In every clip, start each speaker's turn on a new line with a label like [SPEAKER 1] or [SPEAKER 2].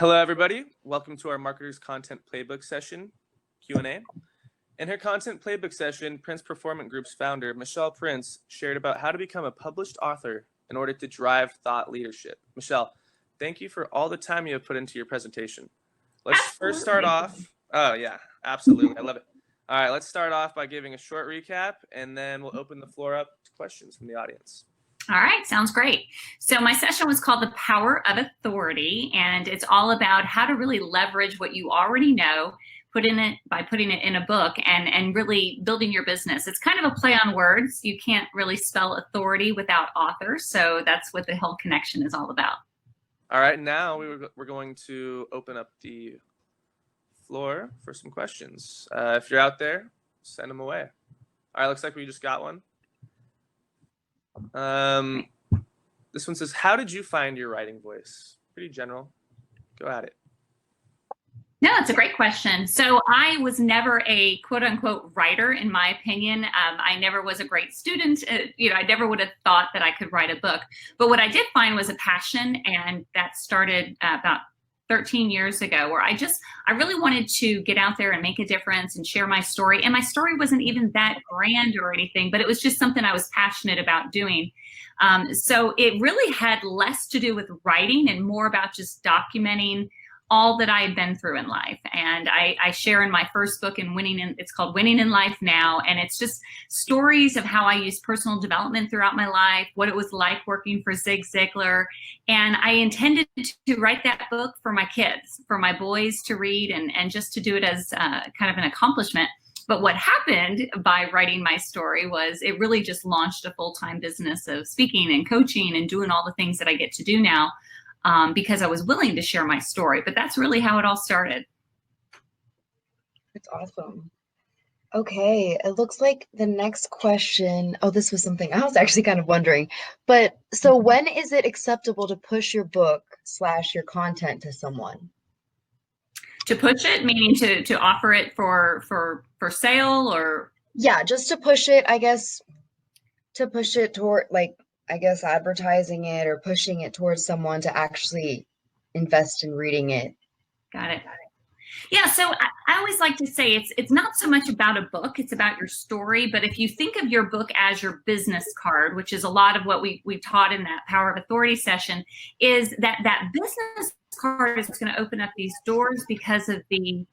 [SPEAKER 1] Hello, everybody. Welcome to our Marketers Content Playbook session, Q&A. In her Content Playbook session, Prince Performance Group's founder, Michelle Prince, shared about how to become a published author in order to drive thought leadership. Michelle, thank you for all the time you have put into your presentation. Let's first start off. Oh, yeah, absolutely. I love it. All right, let's start off by giving a short recap, and then we'll open the floor up to questions from the audience.
[SPEAKER 2] All right, sounds great. So my session was called The Power of Authority, and it's all about how to really leverage what you already know, by putting it in a book and really building your business. It's kind of a play on words. You can't really spell authority without author, so that's what the whole connection is all about.
[SPEAKER 1] All right, now we're going to open up the floor for some questions. If you're out there, send them away. All right, looks like we just got one. This one says, how did you find your writing voice? Pretty general. Go at it.
[SPEAKER 2] No, it's a great question. So I was never a quote unquote writer, in my opinion. I never was a great student. I never would have thought that I could write a book. But what I did find was a passion, and that started about 13 years ago, where I really wanted to get out there and make a difference and share my story. And my story wasn't even that grand or anything, but it was just something I was passionate about doing. So it really had less to do with writing and more about just documenting all that I had been through in life. And I share in my first book, it's called Winning in Life Now. And it's just stories of how I used personal development throughout my life, what it was like working for Zig Ziglar. And I intended to write that book for my kids, for my boys to read, and just to do it as kind of an accomplishment. But what happened by writing my story was it really just launched a full-time business of speaking and coaching and doing all the things that I get to do now. Because I was willing to share my story, but that's really how it all started.
[SPEAKER 3] That's awesome. Okay, it looks like the next question, this was something I was actually kind of wondering, but so when is it acceptable to push your book / your content to someone?
[SPEAKER 2] To push it, meaning to offer it for sale, or?
[SPEAKER 3] Yeah, just to push it, I guess, to push it toward, advertising it or pushing it towards someone to actually invest in reading it.
[SPEAKER 2] Got it. Yeah, so I always like to say it's not so much about a book, it's about your story. But if you think of your book as your business card, which is a lot of what we taught in that Power of Authority session, is that business card is going to open up these doors because of the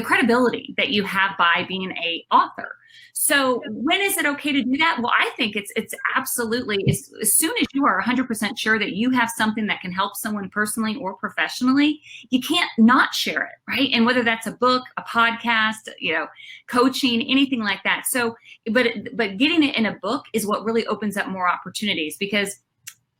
[SPEAKER 2] credibility that you have by being an author. So when is it okay to do that? Well, I think it's absolutely, as soon as you are 100% sure that you have something that can help someone personally or professionally, you can't not share it, right? And whether that's a book, a podcast, coaching, anything like that. So, but getting it in a book is what really opens up more opportunities, because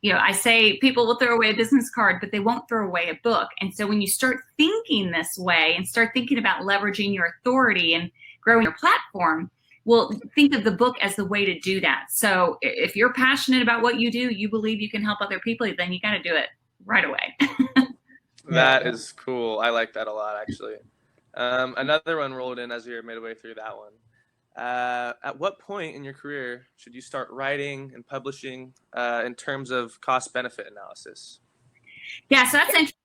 [SPEAKER 2] I say people will throw away a business card, but they won't throw away a book. And so when you start thinking this way and start thinking about leveraging your authority and growing your platform, well, think of the book as the way to do that. So if you're passionate about what you do, you believe you can help other people, then you got to do it right away.
[SPEAKER 1] That is cool. I like that a lot, actually. Another one rolled in as we were midway through that one. At what point in your career should you start writing and publishing in terms of cost-benefit analysis?
[SPEAKER 2] Yeah, so that's an interesting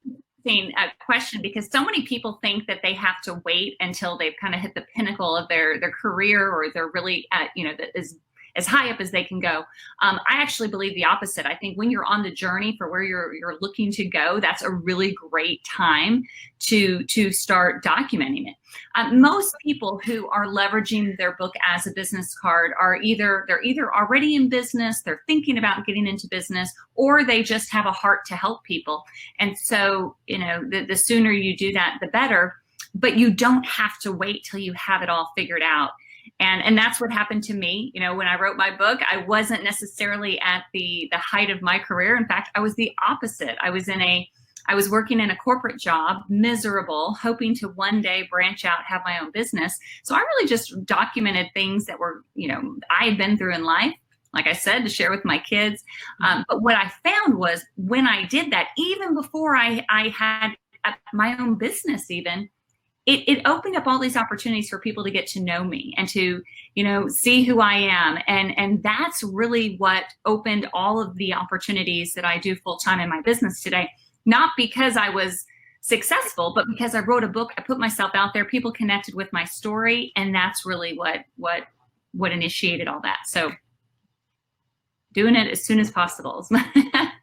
[SPEAKER 2] question, because so many people think that they have to wait until they've kind of hit the pinnacle of their career, or they're really at, as high up as they can go. I actually believe the opposite. I think when you're on the journey for where you're looking to go, that's a really great time to start documenting it. Most people who are leveraging their book as a business card are either already in business, they're thinking about getting into business, or they just have a heart to help people. And so, the sooner you do that, the better. But you don't have to wait till you have it all figured out. And that's what happened to me. When I wrote my book, I wasn't necessarily at the height of my career. In fact, I was the opposite. I was working in a corporate job, miserable, hoping to one day branch out, have my own business. So I really just documented things that were, I had been through in life, like I said, to share with my kids. But what I found was when I did that, even before I had my own business even, it opened up all these opportunities for people to get to know me and to, see who I am. And that's really what opened all of the opportunities that I do full time in my business today. Not because I was successful, but because I wrote a book, I put myself out there, people connected with my story, and that's really what initiated all that. So doing it as soon as possible.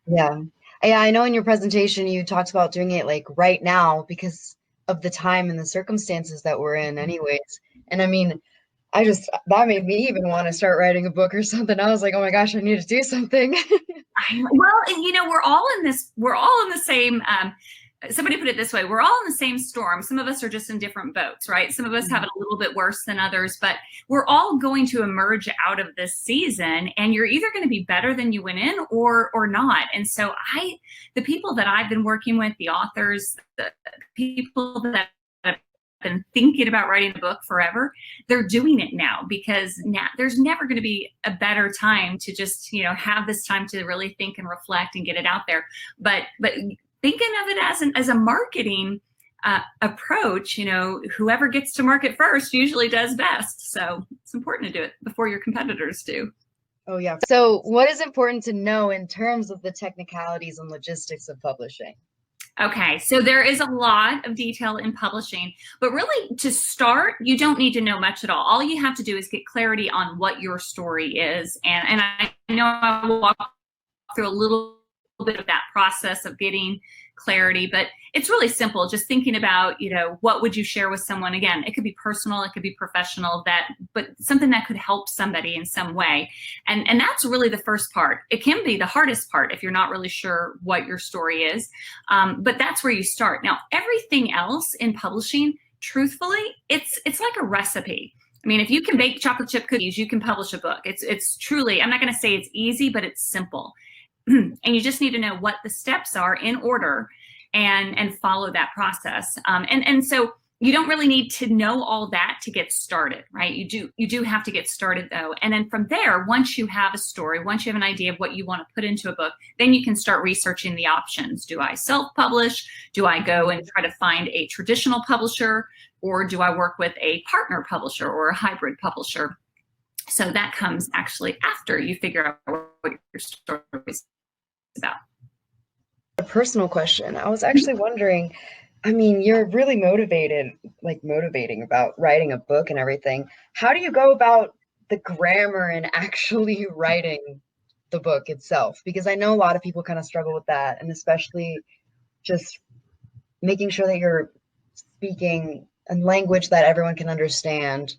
[SPEAKER 3] Yeah. Yeah, I know in your presentation you talked about doing it like right now because of the time and the circumstances that we're in anyways. And I mean, that made me even want to start writing a book or something. I was like, oh my gosh, I need to do something.
[SPEAKER 2] Well, and we're all in the same, somebody put it this way, we're all in the same storm. Some of us are just in different boats, right? Some of us have it a little bit worse than others, but we're all going to emerge out of this season, and you're either going to be better than you went in or not. And so the people that I've been working with, the authors, the people that have been thinking about writing a book forever, they're doing it now, because now there's never going to be a better time to just, have this time to really think and reflect and get it out there. But thinking of it as a marketing approach, whoever gets to market first usually does best. So it's important to do it before your competitors do.
[SPEAKER 3] Oh yeah. So what is important to know in terms of the technicalities and logistics of publishing?
[SPEAKER 2] Okay, so there is a lot of detail in publishing, but really to start, you don't need to know much at all. All you have to do is get clarity on what your story is. And I know I will walk through a little bit of that process of getting clarity, but it's really simple. Just thinking about, what would you share with someone? Again, it could be personal, it could be professional, but something that could help somebody in some way. And that's really the first part. It can be the hardest part if you're not really sure what your story is, but that's where you start. Now, everything else in publishing, truthfully, it's like a recipe. I mean, if you can bake chocolate chip cookies, you can publish a book. It's truly, I'm not going to say it's easy, but it's simple. And you just need to know what the steps are in order and follow that process. And so you don't really need to know all that to get started, right? You do have to get started though. And then from there, once you have a story, once you have an idea of what you want to put into a book, then you can start researching the options. Do I self-publish? Do I go and try to find a traditional publisher? Or do I work with a partner publisher or a hybrid publisher? So that comes actually after you figure out what your story is about.
[SPEAKER 3] A personal question. I was actually wondering, I mean, you're really motivating about writing a book and everything. How do you go about the grammar and actually writing the book itself? Because I know a lot of people kind of struggle with that, and especially just making sure that you're speaking a language that everyone can understand.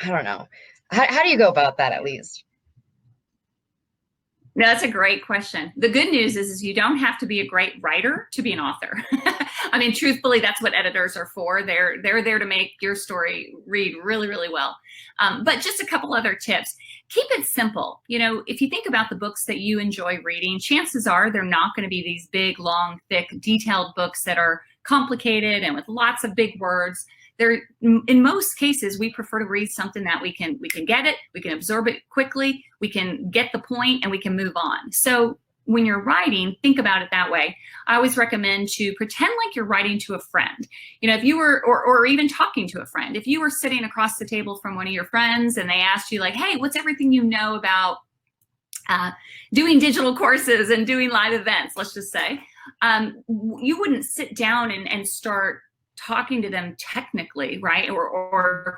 [SPEAKER 3] I don't know. How do you go about that, at least?
[SPEAKER 2] No, that's a great question. The good news is you don't have to be a great writer to be an author. I mean, truthfully, that's what editors are for. They're there to make your story read really, really well. But just a couple other tips. Keep it simple. If you think about the books that you enjoy reading, chances are they're not going to be these big, long, thick, detailed books that are complicated and with lots of big words. In most cases, we prefer to read something that we can get it, we can absorb it quickly, we can get the point, and we can move on. So when you're writing, think about it that way. I always recommend to pretend like you're writing to a friend. If you were, or even talking to a friend, if you were sitting across the table from one of your friends and they asked you like, hey, what's everything you know about doing digital courses and doing live events, let's just say, you wouldn't sit down and start talking to them technically, right? Or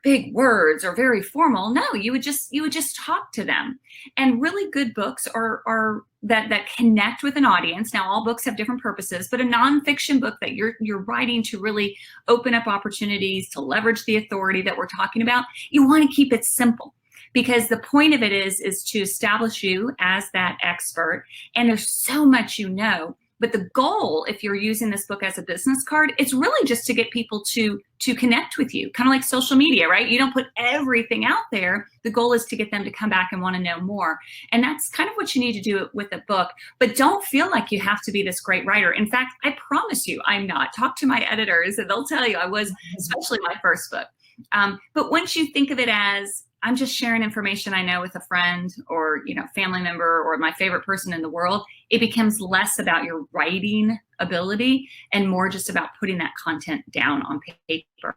[SPEAKER 2] big words or very formal. No, you would just talk to them. And really good books are that connect with an audience. Now, all books have different purposes, but a nonfiction book that you're writing to really open up opportunities, to leverage the authority that we're talking about, you want to keep it simple. Because the point of it is to establish you as that expert. And there's so much but the goal, if you're using this book as a business card, it's really just to get people to connect with you, kind of like social media, right? You don't put everything out there. The goal is to get them to come back and want to know more. And that's kind of what you need to do with a book. But don't feel like you have to be this great writer. In fact, I promise you, I'm not. Talk to my editors and they'll tell you I was, especially my first book. But once you think of it as, I'm just sharing information I know with a friend or, family member or my favorite person in the world, it becomes less about your writing ability and more just about putting that content down on paper.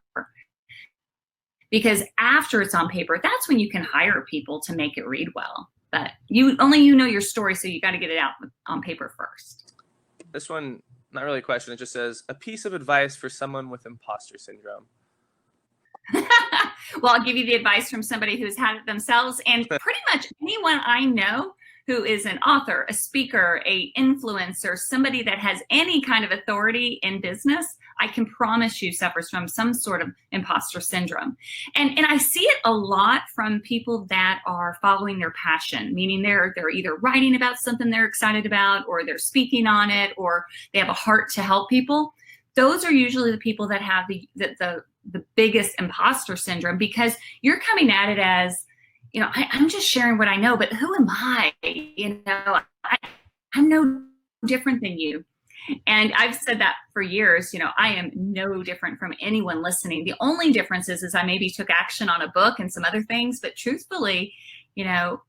[SPEAKER 2] Because after it's on paper, that's when you can hire people to make it read well. But you know your story, so you got to get it out on paper first.
[SPEAKER 1] This one, not really a question. It just says, a piece of advice for someone with imposter syndrome.
[SPEAKER 2] Well, I'll give you the advice from somebody who's had it themselves, and pretty much anyone I know who is an author, a speaker, a influencer, somebody that has any kind of authority in business, I can promise you suffers from some sort of imposter syndrome. And I see it a lot from people that are following their passion, meaning they're either writing about something they're excited about, or they're speaking on it, or they have a heart to help people. Those are usually the people that have the biggest imposter syndrome, because you're coming at it as, you know, I'm just sharing what I know, but who am I? You know, I'm no different than you. And I've said that for years. You know, I am no different from anyone listening. The only difference is I maybe took action on a book and some other things, but truthfully, you know,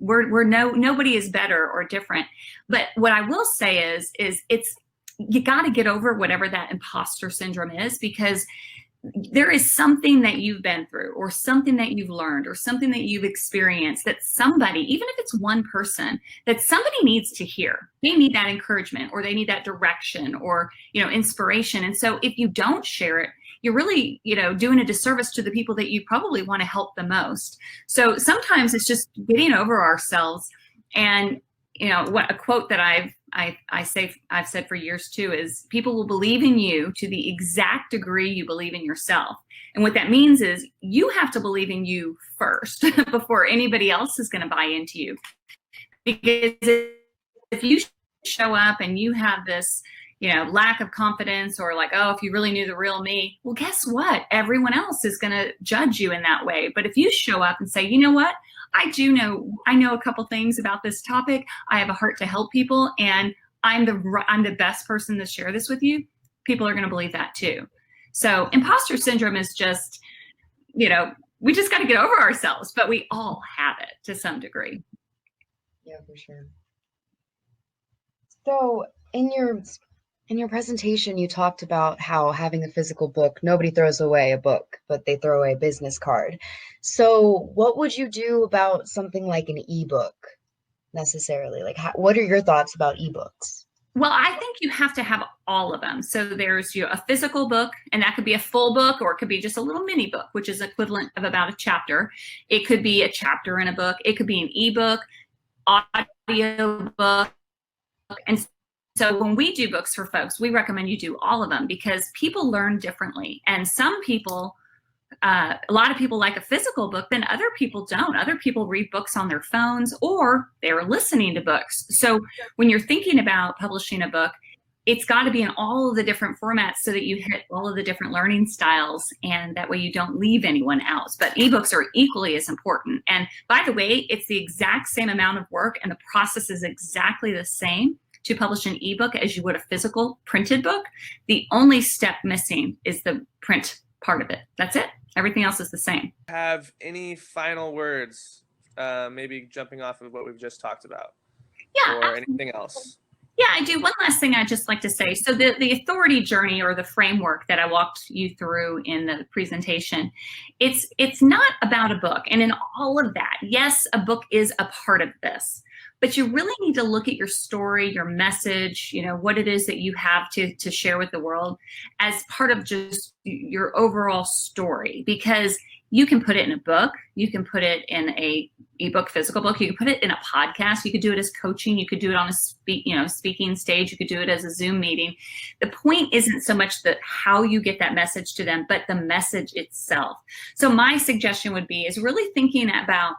[SPEAKER 2] nobody is better or different. But what I will say is you got to get over whatever that imposter syndrome is, because there is something that you've been through, or something that you've learned, or something that you've experienced that somebody, even if it's one person, that somebody needs to hear. They need that encouragement, or they need that direction, or, you know, inspiration. And so if you don't share it, you're really, you know, doing a disservice to the people that you probably want to help the most. So sometimes it's just getting over ourselves. And, you know, what a quote that I've said for years too is, people will believe in you to the exact degree you believe in yourself. And what that means is you have to believe in you first before anybody else is going to buy into you. Because if you show up and you have this, you know, lack of confidence, or like, oh, if you really knew the real me, well, guess what? Everyone else is going to judge you in that way. But if you show up and say, you know what? I know a couple things about this topic. I have a heart to help people, and I'm the best person to share this with you. People are going to believe that too. So imposter syndrome is just, you know, we just got to get over ourselves, but we all have it to some degree.
[SPEAKER 3] Yeah, for sure. So in your presentation, you talked about how having a physical book, nobody throws away a book, but they throw away a business card. So what would you do about something like an ebook necessarily? Like, what are your thoughts about ebooks?
[SPEAKER 2] Well, I think you have to have all of them. So there's, you know, a physical book, and that could be a full book, or it could be just a little mini book, which is equivalent of about a chapter. It could be a chapter in a book. It could be an ebook, audio book. And so when we do books for folks, we recommend you do all of them, because people learn differently. And some people, a lot of people like a physical book, then other people don't. Other people read books on their phones, or they're listening to books. So when you're thinking about publishing a book, it's got to be in all of the different formats so that you hit all of the different learning styles, and that way you don't leave anyone out. But ebooks are equally as important. And by the way, it's the exact same amount of work, and the process is exactly the same to publish an ebook as you would a physical printed book. The only step missing is the print part of it. That's it. Everything else is the same.
[SPEAKER 1] Have any final words, maybe jumping off of what we've just talked about?
[SPEAKER 2] Yeah.
[SPEAKER 1] Or anything else?
[SPEAKER 2] Yeah, I do. One last thing I'd just like to say. So the authority journey, or the framework that I walked you through in the presentation, it's not about a book. And in all of that, yes, a book is a part of this. But you really need to look at your story, your message, you know, what it is that you have to share with the world as part of just your overall story. Because you can put it in a book, you can put it in a ebook, physical book, you can put it in a podcast, you could do it as coaching, you could do it on a speaking stage, you could do it as a Zoom meeting. The point isn't so much how you get that message to them, but the message itself. So my suggestion would be is really thinking about,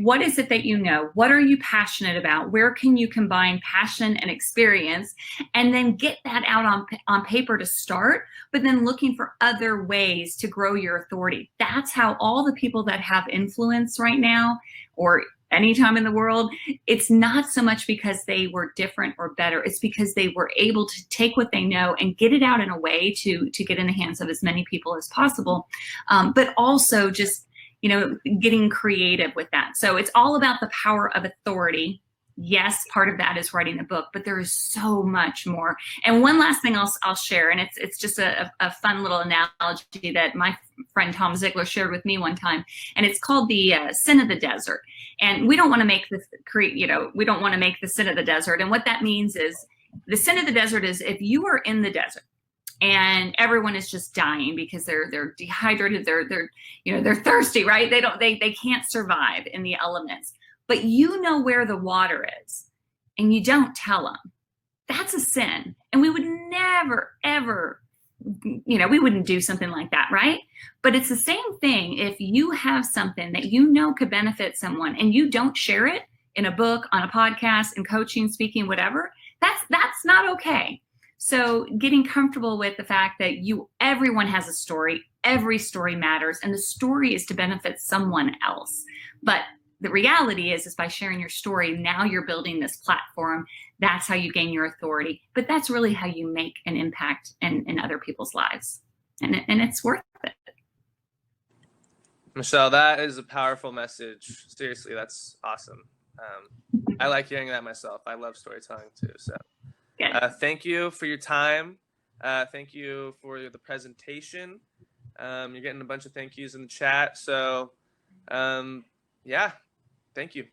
[SPEAKER 2] what is it that you know? What are you passionate about? Where can you combine passion and experience? And then get that out on paper to start, but then looking for other ways to grow your authority. That's how all the people that have influence right now, or anytime in the world, it's not so much because they were different or better. It's because they were able to take what they know and get it out in a way to get in the hands of as many people as possible. But also just, you know, getting creative with that. So it's all about the power of authority. Yes, part of that is writing a book, but there is so much more. And one last thing I'll share, and it's just a fun little analogy that my friend Tom Ziegler shared with me one time, and it's called the sin of the desert. And we don't want to make this we don't want to make the sin of the desert. And what that means is, the sin of the desert is if you are in the desert and everyone is just dying because they're dehydrated, they're thirsty, right? They can't survive in the elements, but you know where the water is and you don't tell them. That's a sin. And we would never, ever, we wouldn't do something like that, right? But it's the same thing if you have something that you know could benefit someone and you don't share it in a book, on a podcast, in coaching, speaking, whatever, that's not okay. So getting comfortable with the fact that everyone has a story, every story matters, and the story is to benefit someone else. But the reality is by sharing your story, now you're building this platform. That's how you gain your authority. But that's really how you make an impact in other people's lives. And it's worth it.
[SPEAKER 1] Michelle, that is a powerful message. Seriously, that's awesome. I like hearing that myself. I love storytelling too. So thank you for your time. Thank you for the presentation. You're getting a bunch of thank yous in the chat. So yeah, thank you.